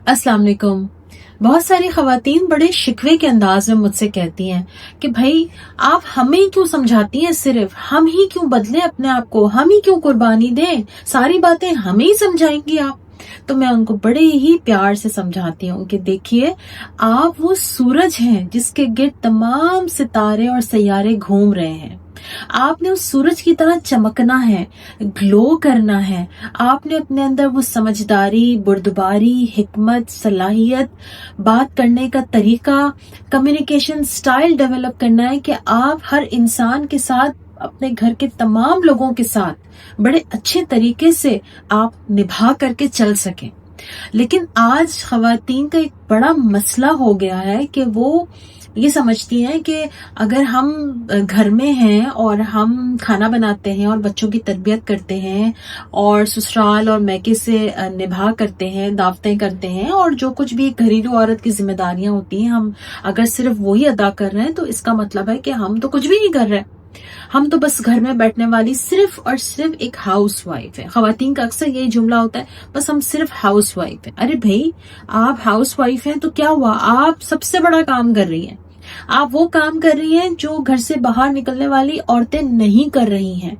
अस्सलाम वालेकुम। बहुत सारी खवातीन बड़े शिकवे के अंदाज में मुझसे कहती हैं कि भाई आप हमें क्यों समझाती हैं, सिर्फ हम ही क्यों बदलें अपने आप को, हम ही क्यों कुर्बानी दें, सारी बातें हमें ही समझाएंगी आप। तो मैं उनको बड़े ही प्यार से समझाती हूँ कि देखिए, आप वो सूरज हैं जिसके गिर्द तमाम सितारे और सैयारे घूम रहे हैं। आपने उस सूरज की तरह चमकना है, ग्लो करना है। आपने अपने अंदर वो समझदारी, बुर्दबारी, हिकमत, सलाहियत, बात करने का तरीका, कम्युनिकेशन स्टाइल डेवलप करना है कि आप हर इंसान के साथ, अपने घर के तमाम लोगों के साथ बड़े अच्छे तरीके से आप निभा करके चल सकें। लेकिन आज खवातीन का एक बड़ा मसला हो गया है कि वो ये समझती हैं कि अगर हम घर में हैं और हम खाना बनाते हैं और बच्चों की तरबियत करते हैं और ससुराल और मैके से निभा करते हैं, दावतें करते हैं और जो कुछ भी घरेलू औरत की जिम्मेदारियां होती हैं, हम अगर सिर्फ वही अदा कर रहे हैं तो इसका मतलब है कि हम तो कुछ भी नहीं कर रहे। हम तो बस घर में बैठने वाली सिर्फ और सिर्फ एक हाउस वाइफ है। खवातीन का अक्सर यही जुमला होता है, बस हम सिर्फ हाउस वाइफ है। अरे भाई, आप हाउस वाइफ हैं तो क्या हुआ, आप सबसे बड़ा काम कर रही हैं। आप वो काम कर रही हैं जो घर से बाहर निकलने वाली औरतें नहीं कर रही हैं,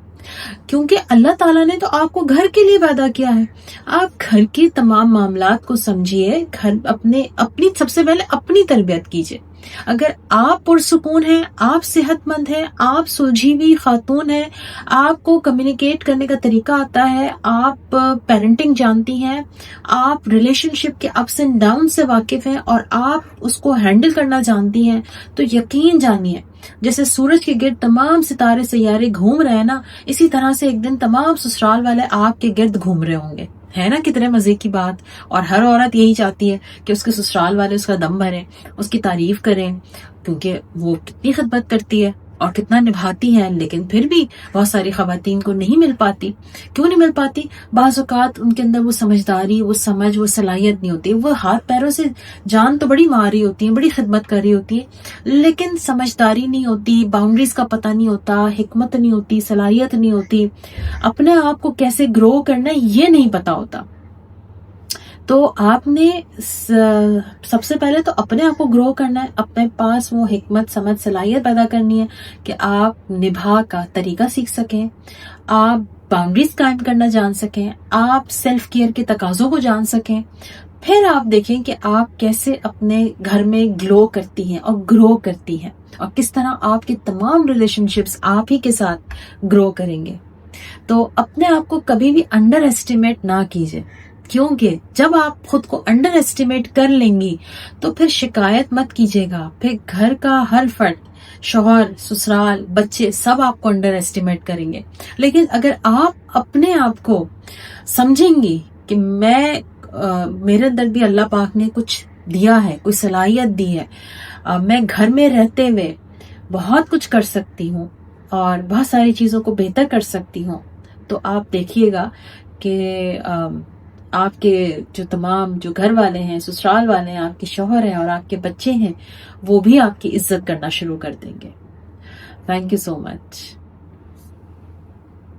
क्योंकि अल्लाह ताला ने तो आपको घर के लिए पैदा किया है। आप घर के तमाम मामलात को समझिए, घर अपनी सबसे पहले अपनी तरबियत कीजिए। अगर आप पुरसुकून हैं, आप सेहतमंद हैं, आप सुलझी हुई खातून हैं, आपको कम्युनिकेट करने का तरीका आता है, आप पेरेंटिंग जानती हैं, आप रिलेशनशिप के अप्स एंड डाउन से वाकिफ हैं और आप उसको हैंडल करना जानती हैं, तो यकीन जानिए, जैसे सूरज के गिर्द तमाम सितारे सैयारे घूम रहे हैं ना, इसी तरह से एक दिन तमाम ससुराल वाले आपके गिर्द घूम रहे होंगे। है ना कितने मजे की बात। और हर औरत यही चाहती है कि उसके ससुराल वाले उसका दम भरें, उसकी तारीफ करें, क्योंकि वो कितनी खिदमत करती है और कितना निभाती है। लेकिन फिर भी बहुत सारी खवातीन को नहीं मिल पाती। क्यों नहीं मिल पाती? बाज़ औक़ात उनके अंदर वो समझदारी, वो समझ, वो सलाहियत नहीं होती। वो हाथ पैरों से जान तो बड़ी मार रही होती है, बड़ी खिदमत कर रही होती है, लेकिन समझदारी नहीं होती, बाउंड्रीज का पता नहीं होता, हिकमत नहीं होती, सलाहियत नहीं होती, अपने आप को कैसे ग्रो करना है ये नहीं पता होता। तो आपने सबसे पहले तो अपने आप को ग्रो करना है, अपने पास वो हिकमत, समझ, सलाहियत पैदा करनी है कि आप निभा का तरीका सीख सकें, आप बाउंड्रीज कायम करना जान सकें, आप सेल्फ केयर के तकाजों को जान सकें। फिर आप देखें कि आप कैसे अपने घर में ग्लो करती हैं और ग्रो करती हैं, और किस तरह आपके तमाम रिलेशनशिप्स आप ही के साथ ग्रो करेंगे। तो अपने आप को कभी भी अंडर एस्टिमेट ना कीजिए, क्योंकि जब आप खुद को अंडर एस्टिमेट कर लेंगी तो फिर शिकायत मत कीजिएगा। फिर घर का हर फर्द, शौहर, ससुराल, बच्चे, सब आपको अंडर एस्टिमेट करेंगे। लेकिन अगर आप अपने आप को समझेंगी कि मेरे अंदर भी अल्लाह पाक ने कुछ दिया है, कोई सलाहियत दी है, मैं घर में रहते हुए बहुत कुछ कर सकती हूँ और बहुत सारी चीजों को बेहतर कर सकती हूँ, तो आप देखिएगा कि आपके जो तमाम जो घर वाले हैं, ससुराल वाले हैं, आपके शौहर हैं और आपके बच्चे हैं, वो भी आपकी इज्जत करना शुरू कर देंगे। Thank you so much.